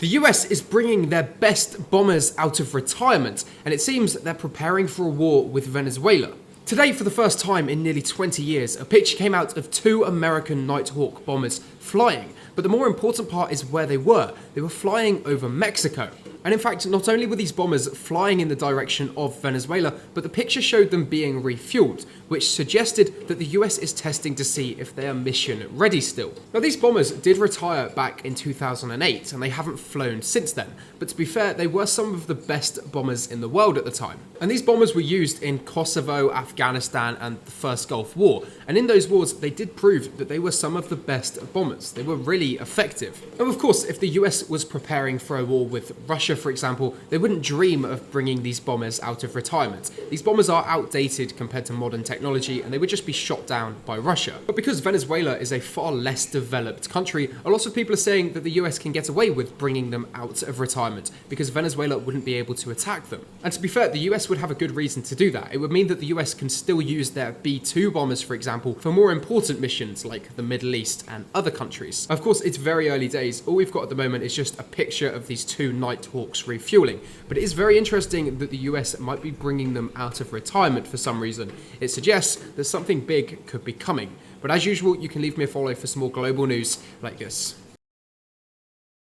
The US is bringing their best bombers out of retirement, and it seems that they're preparing for a war with Venezuela. Today, for the first time in nearly 20 years, a picture came out of two American Nighthawk bombers flying. But the more important part is where they were. They were flying over Mexico. And in fact, not only were these bombers flying in the direction of Venezuela, but the picture showed them being refueled, which suggested that the US is testing to see if they are mission ready still. Now, these bombers did retire back in 2008, and they haven't flown since then. But to be fair, they were some of the best bombers in the world at the time. And these bombers were used in Kosovo, Afghanistan, and the First Gulf War. And in those wars, they did prove that they were some of the best bombers. They were really effective. And of course, if the US was preparing for a war with Russia, for example, they wouldn't dream of bringing these bombers out of retirement. These bombers are outdated compared to modern technology, and they would just be shot down by Russia. But because Venezuela is a far less developed country, a lot of people are saying that the US can get away with bringing them out of retirement because Venezuela wouldn't be able to attack them. And to be fair, the US would have a good reason to do that. It would mean that the US can still use their B-2 bombers, for example, for more important missions like the Middle East and other countries. Of course, it's very early days. All we've got at the moment is just a picture of these two Nighthawks refueling. But it is very interesting that the US might be bringing them out of retirement for some reason. It suggests that something big could be coming. But as usual, you can leave me a follow for some more global news like this.